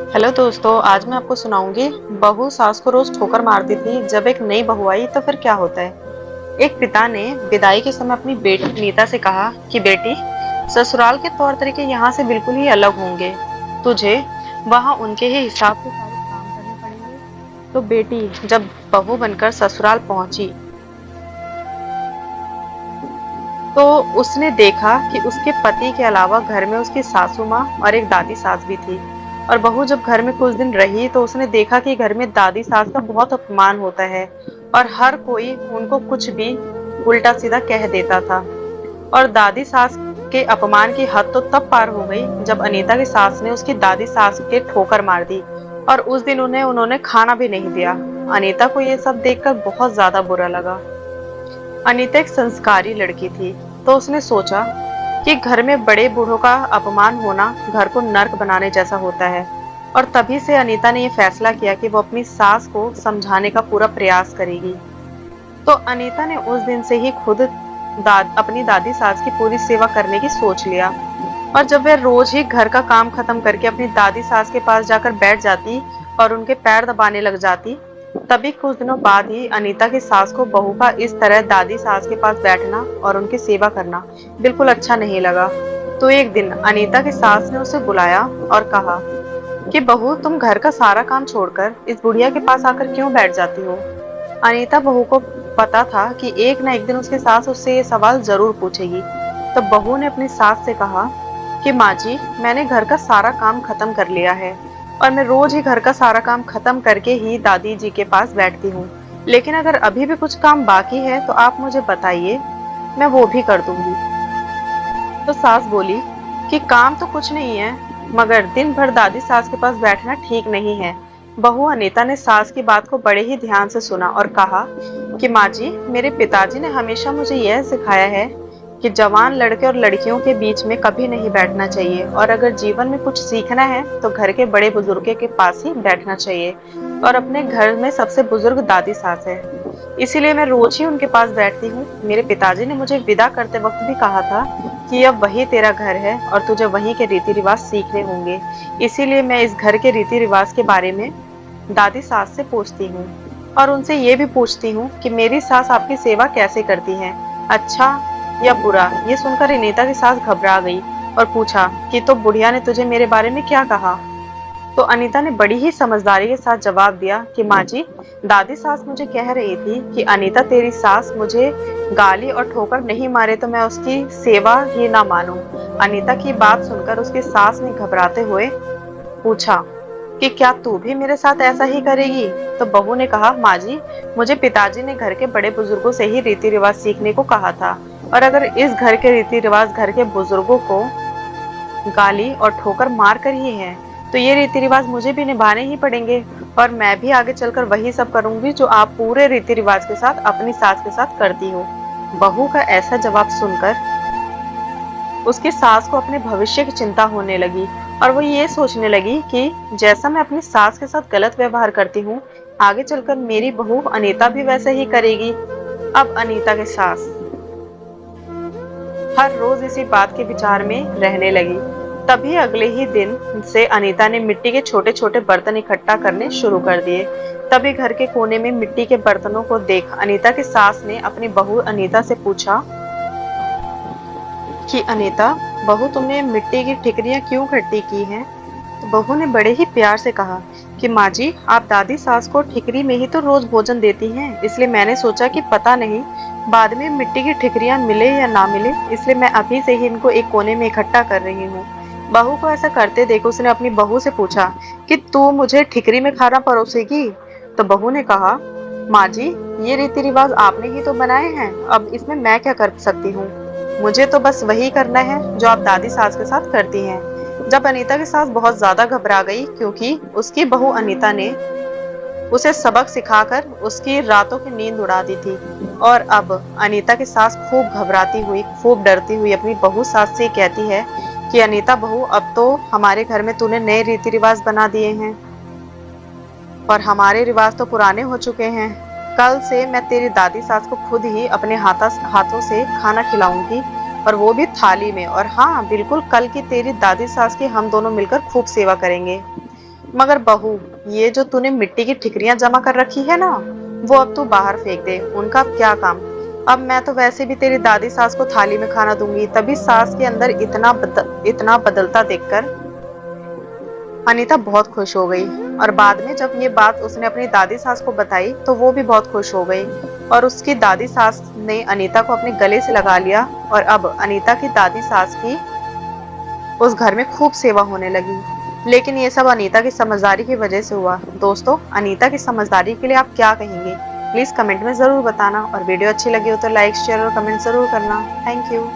Hello दोस्तों, आज मैं आपको सुनाऊंगी बहू सास को रोज ठोकर मारती थी। जब एक नई बहू आई तो फिर क्या होता है। एक पिता ने विदाई के समय अपनी बेटी नीता से कहा कि बेटी, ससुराल के तौर तरीके यहाँ से बिल्कुल ही अलग होंगे। तुझे वहाँ उनके ही हिसाब से सारे काम करने पड़ेंगे। तो बेटी जब बहू बनकर ससुराल पहुंची तो उसने देखा कि उसके पति के अलावा घर में उसकी सासू माँ और एक दादी सास भी थी। और बहू जब घर में कुछ दिन रही तो उसने देखा कि घर में दादी सास का बहुत अपमान होता है और हर कोई उनको कुछ भी उल्टा सीधा कह देता था। और दादी सास के अपमान की हद तो तब पार हो गई जब अनीता की सास ने उसकी दादी सास के ठोकर मार दी और उस दिन उन्होंने खाना भी नहीं दिया। अनीता को ये सब देखकर बहुत ज्यादा बुरा लगा। अनीता एक संस्कारी लड़की थी, तो उसने सोचा कि घर में बड़े बूढ़ों का अपमान होना घर को नर्क बनाने जैसा होता है। और तभी से अनीता ने यह फैसला किया कि वो अपनी सास को समझाने का पूरा प्रयास करेगी। तो अनीता ने उस दिन से ही खुद अपनी दादी सास की पूरी सेवा करने की सोच लिया। और जब वह रोज ही घर का काम खत्म करके अपनी दादी सास के पास जाकर बैठ जाती और उनके पैर दबाने लग जाती, तभी कुछ दिनों बाद ही अनीता की सास को बहू का इस तरह दादी सास के पास बैठना और उनकी सेवा करना बिल्कुल अच्छा नहीं लगा। तो एक दिन अनीता की सास ने उसे बुलाया और कहा कि बहू, तुम घर का सारा काम छोड़कर इस बुढ़िया के पास आकर क्यों बैठ जाती हो। अनीता बहू को पता था कि एक ना एक दिन उसकी सास उससे ये सवाल जरूर पूछेगी। तब बहू ने अपनी सास से कहा कि माँ जी, मैंने घर का सारा काम खत्म कर लिया है और मैं रोज ही घर का सारा काम खत्म करके ही दादी जी के पास बैठती हूँ। लेकिन अगर अभी भी कुछ काम बाकी है तो आप मुझे बताइए, मैं वो भी कर दूंगी। तो सास बोली कि काम तो कुछ नहीं है, मगर दिन भर दादी सास के पास बैठना ठीक नहीं है। बहू अनीता ने सास की बात को बड़े ही ध्यान से सुना और कहा कि माँ जी, मेरे पिताजी ने हमेशा मुझे यह सिखाया है कि जवान लड़के और लड़कियों के बीच में कभी नहीं बैठना चाहिए और अगर जीवन में कुछ सीखना है तो घर के बड़े बुजुर्ग के पास ही बैठना चाहिए। और अपने घर में सबसे बुजुर्ग दादी सास है, इसीलिए मैं रोज ही उनके पास बैठती हूँ। मेरे पिताजी ने मुझे विदा करते वक्त भी कहा था कि अब वही तेरा घर है और तुझे वहीं के रीति रिवाज सीखने होंगे। इसीलिए मैं इस घर के रीति रिवाज के बारे में दादी सास से पूछती हूँ और उनसे ये भी पूछती हूँ कि मेरी सास आपकी सेवा कैसे करती है, अच्छा या बुरा। ये सुनकर अनीता की सास घबरा गई और पूछा कि तो बुढ़िया ने तुझे मेरे बारे में क्या कहा। तो अनीता ने बड़ी ही समझदारी के साथ जवाब दिया कि माँ जी, दादी सास मुझे कह रही थी कि अनीता, तेरी सास मुझे गाली और ठोकर नहीं मारे तो मैं उसकी सेवा ही ना मानूं। अनीता की बात सुनकर उसकी सास ने घबराते हुए पूछा कि क्या तू भी मेरे साथ ऐसा ही करेगी। तो बहू ने कहा, माँ जी, मुझे पिताजी ने घर के बड़े बुजुर्गों से ही रीति रिवाज सीखने को कहा था और अगर इस घर के रीति रिवाज घर के बुजुर्गों को गाली और ठोकर मार कर ही है तो ये रीति रिवाज मुझे भी निभाने ही पड़ेंगे और मैं भी आगे चलकर वही सब करूंगी जो आप पूरे रीति रिवाज के साथ अपनी सास के साथ करती हो। बहू का ऐसा जवाब सुनकर उसकी सास को अपने भविष्य की चिंता होने लगी और वो ये सोचने लगी कि जैसा मैं अपनी सास के साथ गलत व्यवहार करती हूँ, आगे चलकर मेरी बहू अनीता भी वैसे ही करेगी। अब अनीता की सास हर रोज इसी बात के विचार में रहने लगी। तभी अगले ही दिन से अनीता ने मिट्टी के छोटे छोटे बर्तन इकट्ठा करने शुरू कर दिए। तभी घर के कोने में मिट्टी के बर्तनों को देख अनीता की सास ने अपनी बहू अनीता से पूछा कि अनीता, बहू, तुमने मिट्टी की ठिकरियां क्यों इकट्ठी की हैं। तो बहू ने बड़े ही प्यार से कहा कि माँ जी, आप दादी सास को ठिकरी में ही तो रोज भोजन देती हैं, इसलिए मैंने सोचा कि पता नहीं बाद में मिट्टी की ठिकरियां मिले या ना मिले, इसलिए मैं अभी से ही इनको एक कोने में इकट्ठा कर रही हूँ। बहू को ऐसा करते देख उसने अपनी बहू से पूछा कि तू मुझे ठिकरी में खाना परोसेगी। तो बहू ने कहा, माँ जी, ये रीति रिवाज आपने ही तो बनाए हैं, अब इसमें मैं क्या कर सकती हूँ। मुझे तो बस वही करना है जो आप दादी सास के साथ करती हैं। जब अनीता की सास बहुत ज्यादा घबरा गई क्योंकि उसकी बहू अनीता ने उसे सबक सिखाकर उसकी रातों की नींद उड़ा दी थी। और अब अनीता की सास खूब घबराती हुई, खूब डरती हुई अपनी बहू सास से कहती है कि अनीता बहू, अब तो हमारे घर में तूने नए रीति रिवाज बना दिए हैं और हमारे रिवाज तो पुराने हो चुके हैं। कल से मैं तेरी दादी सास को खुद ही अपने हाथों से खाना खिलाऊंगी और वो भी थाली में। और हाँ, बिल्कुल कल की तेरी दादी सास की हम दोनों मिलकर खूब सेवा करेंगे। मगर बहू, ये जो तूने मिट्टी की ठिकरियां जमा कर रखी है ना, वो अब तू बाहर फेंक दे, उनका अब क्या काम। अब मैं तो वैसे भी तेरी दादी सास को थाली में खाना दूंगी, तभी सास के अंदर इतना बदलता देखकर अनीता बहुत खुश हो गई। और बाद में जब ये बात उसने अपनी दादी सास को बताई तो वो भी बहुत खुश हो गई। और उसकी दादी सास ने अनीता को अपने गले से लगा लिया। और अब अनीता की दादी सास की उस घर में खूब सेवा होने लगी। लेकिन ये सब अनीता की समझदारी की वजह से हुआ। दोस्तों, अनीता की समझदारी के लिए आप क्या कहेंगे? प्लीज कमेंट में जरूर बताना। और वीडियो अच्छी लगी हो तो लाइक शेयर और कमेंट जरूर करना। Thank you.